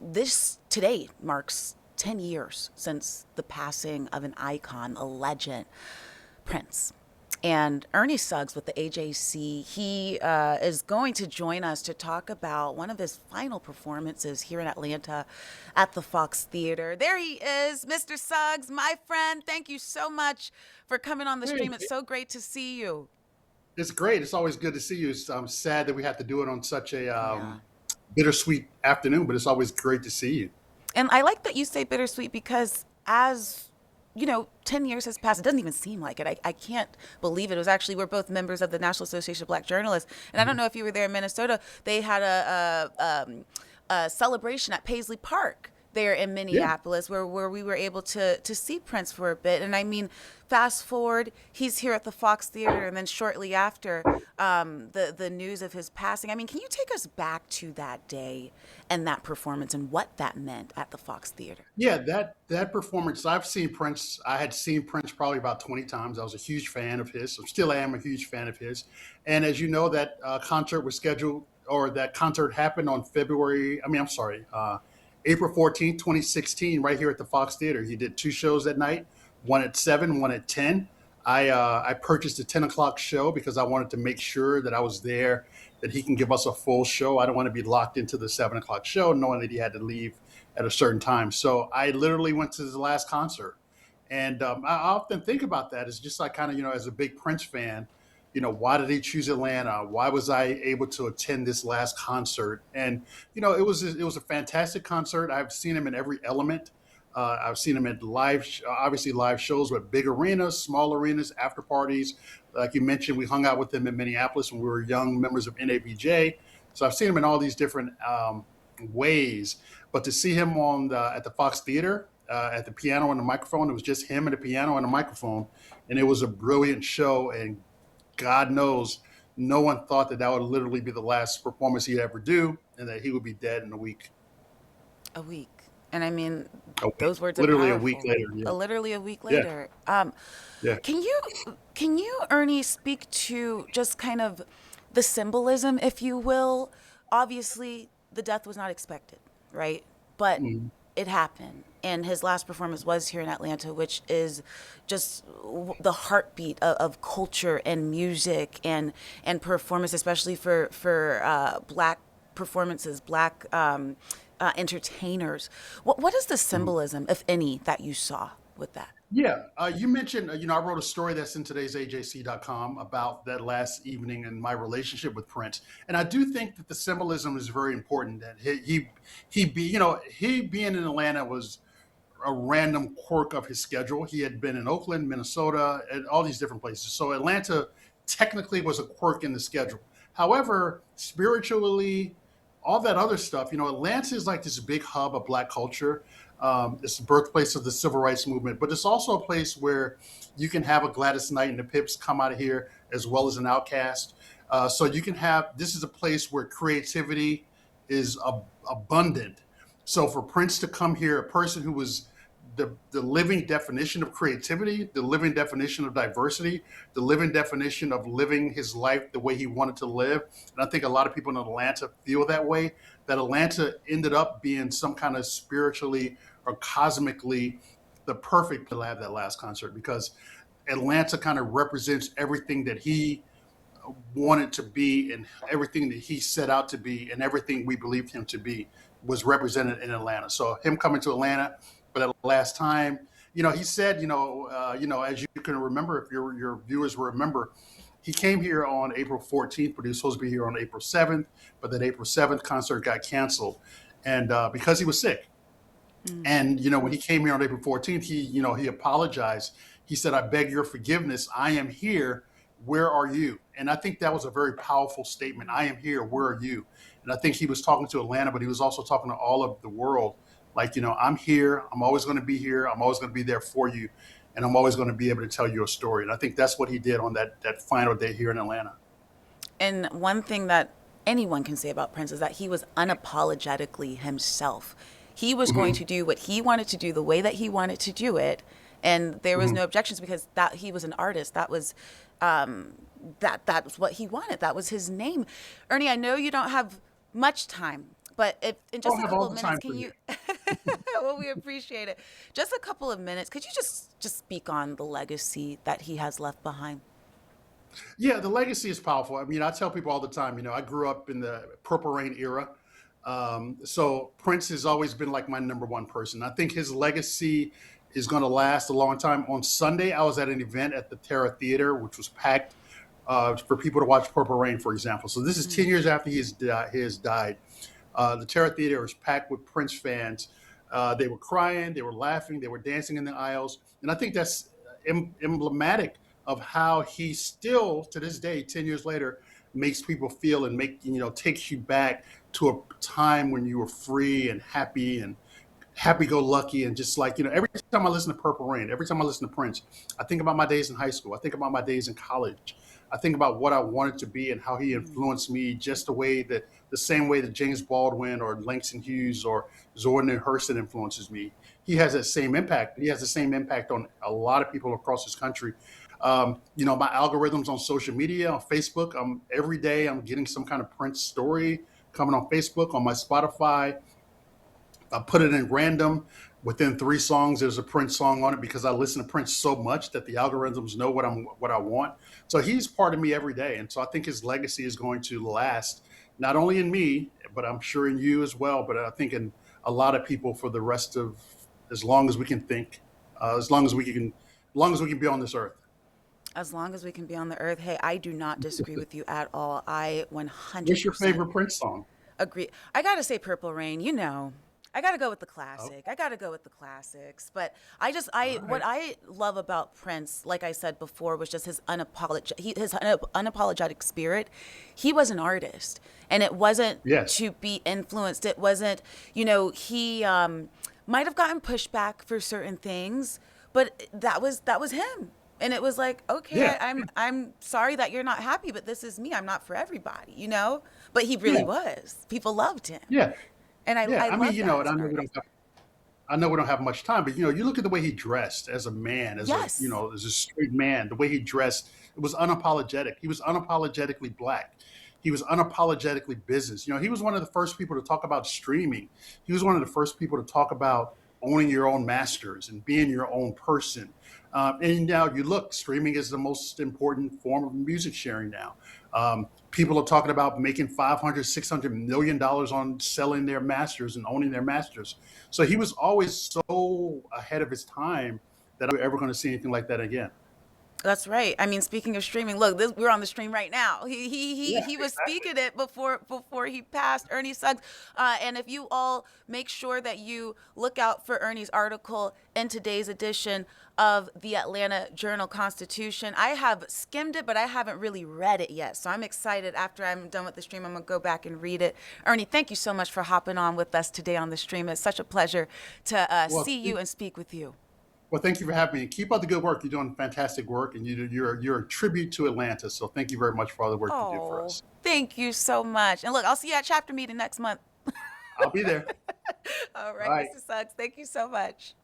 This today marks 10 years since the passing of an icon, a legend, Prince. And Ernie Suggs with the AJC, he is going to join us to talk about one of his final performances here in Atlanta at the Fox Theater. There he is, Mr. Suggs, my friend. Thank you so much for coming on the Hey, stream. It's so great to see you. it's great. It's always good to see you. I'm sad that we have to do it on such a Yeah. bittersweet afternoon, but it's always great to see you. And I like that you say bittersweet because as 10 years has passed. It doesn't even seem like it. I can't believe it. It was actually, we're both members of the National Association of Black Journalists. And I don't Mhm. know if you were there in Minnesota. They had a celebration at Paisley Park there in Yeah, Minneapolis where we were able to see Prince for a bit. And I mean, fast forward, he's here at the Fox Theater, and then shortly after, the news of his passing. I mean, can you take us back to that day and that performance and what that meant at the Fox Theater? yeah. That performance, I've seen Prince. I had seen Prince probably about 20 times. I was a huge fan of his. I still am a huge fan of his. And as you know, that concert was scheduled, or that concert happened on February. I mean, I'm sorry, April 14th, 2016, right here at the Fox Theater. He did two shows that night, one at 7, one at 10. I purchased a 10 o'clock show because I wanted to make sure that I was there, that he can give us a full show. I don't want to be locked into the 7 o'clock show, knowing that he had to leave at a certain time. So I literally went to his last concert, and I often think about that. It's just like kind of as a big Prince fan, why did he choose Atlanta? Why was I able to attend this last concert? And it was a fantastic concert. I've seen him in every element. I've seen him at obviously live shows with big arenas, small arenas, after parties. Like you mentioned, we hung out with him in Minneapolis when we were young members of NABJ. So I've seen him in all these different ways. But to see him at the Fox Theater, at the piano and the microphone, it was just him and the piano and the microphone, and it was a brilliant show. And God knows, no one thought that that would literally be the last performance he'd ever do, and that he would be dead in a week. A week. And I mean, A week, those words are literally a week powerful. later. Yeah, Literally a week yeah, later. yeah. Can you Ernie speak to just kind of the symbolism, if you will? Obviously, the death was not expected, right? But Mhm. it happened, and his last performance was here in Atlanta, which is just the heartbeat of culture and music and performance, especially for Black performances, Black entertainers. What is the Mhm. symbolism, if any, that you saw with that? Yeah, you mentioned, I wrote a story that's in today's AJC.com about that last evening and my relationship with Prince. And I do think that the symbolism is very important. That he being in Atlanta was a random quirk of his schedule. He had been in Oakland, Minnesota, and all these different places. So Atlanta technically was a quirk in the schedule. However, spiritually, all that other stuff, Atlanta is like this big hub of Black culture. It's the birthplace of the civil rights movement, but it's also a place where you can have a Gladys Knight and the Pips come out of here, as well as an Outcast. So you can have, this is a place where creativity is abundant. So for Prince to come here, a person who was the living definition of creativity, the living definition of diversity, the living definition of living his life the way he wanted to live. And I think a lot of people in Atlanta feel that way, that Atlanta ended up being some kind of spiritually or cosmically the perfect to have that last concert, because Atlanta kind of represents everything that he wanted to be, and everything that he set out to be, and everything we believed him to be was represented in Atlanta. So him coming to Atlanta for that last time, he said, as you can remember, if your viewers will remember, he came here on April 14th, but he was supposed to be here on April 7th, but that April 7th concert got canceled, and because he was sick. Mm. And when he came here on April 14th, he apologized. He said, "I beg your forgiveness. I am here. Where are you?" And I think that was a very powerful statement. I am here. Where are you? And I think he was talking to Atlanta, but he was also talking to all of the world. Like, I'm here. I'm always going to be here. I'm always going to be there for you, and I'm always going to be able to tell you a story. And I think that's what he did on that final day here in Atlanta. And one thing that anyone can say about Prince is that he was unapologetically himself. He was going Hmm. to do what he wanted to do the way that he wanted to do it, and there was Hmm. no objections because that he was an artist. That was that was what he wanted. That was his name. Ernie, I know you don't have much time, But if in I just don't a have all couple of the minutes, time can for you. you? Well, we appreciate it. Just a couple of minutes. Could you just speak on the legacy that he has left behind? Yeah, the legacy is powerful. I mean, I tell people all the time, I grew up in the Purple Rain era. So Prince has always been like my number one person. I think his legacy is going to last a long time. On Sunday, I was at an event at the Terra Theater, which was packed for people to watch Purple Rain, for example. So this is 10 Mm, years after he has died. The Terra Theater was packed with Prince fans. They were crying, they were laughing, they were dancing in the aisles. And I think that's emblematic of how he still, to this day, 10 years later, makes people feel and takes you back to a time when you were free and happy go lucky and just like, every time I listen to Purple Rain, every time I listen to Prince, I think about my days in high school. I think about my days in college. I think about what I wanted to be and how he mm, influenced me just the same way that James Baldwin or Langston Hughes or Zora Neale Hurston influences me. He has that same impact. He has the same impact on a lot of people across this country. My algorithms on social media, on Facebook, every day I'm getting some kind of Prince story coming on Facebook, on my Spotify. I put it in random. Within 3 songs, there's a Prince song on it because I listen to Prince so much that the algorithms know what I want. So he's part of me every day, and so I think his legacy is going to last not only in me, but I'm sure in you as well. But I think in a lot of people for the rest of as long as we can think, as long as we can be on this earth. as long as we can be on the earth. Hey, I do not disagree with you at all. I What's your 100% favorite Prince song? agree. I got to say Purple Rain, I got to go with the Oh, classic. I got to go with the classics. But all what right. I love about Prince, like I said before, was just his unapologetic spirit. He was an artist, and it wasn't Yes. to be influenced. It wasn't, he might have gotten pushback for certain things, but that was him. And it was like, okay, Yeah. I'm sorry that you're not happy, but this is me. I'm not for everybody. But he really Yeah. was. People loved him. Yeah. And I, Yeah. I I mean, love that and as an artist. I know we don't have much time, but you look at the way he dressed as a man, Yes. as a straight man, the way he dressed, it was unapologetic. He was unapologetically black. He was unapologetically business. He was one of the first people to talk about streaming. He was one of the first people to talk about owning your own masters and being your own person. And now you look, streaming is the most important form of music sharing now. People are talking about making 500, $600 million on selling their masters and owning their masters. So he was always so ahead of his time that I'm ever going to see anything like that again. That's right. I mean, speaking of streaming, look, we're on the stream right now. Yeah, He was exactly. speaking it before he passed. Ernie Suggs, and if you all make sure that you look out for Ernie's article in today's edition of the Atlanta Journal Constitution. I have skimmed it, but I haven't really read it yet. So I'm excited. After I'm done with the stream, I'm gonna go back and read it. Ernie, thank you so much for hopping on with us today on the stream. It's such a pleasure to Well, see you and speak with you. well, thank you for having me. Keep up the good work. You're doing fantastic work, and you're a tribute to Atlanta. So thank you very much for all the work you do for Oh, us. thank you so much. And look, I'll see you at chapter meeting next month. I'll be there. All All right, right. Mr. Suggs, thank you so much.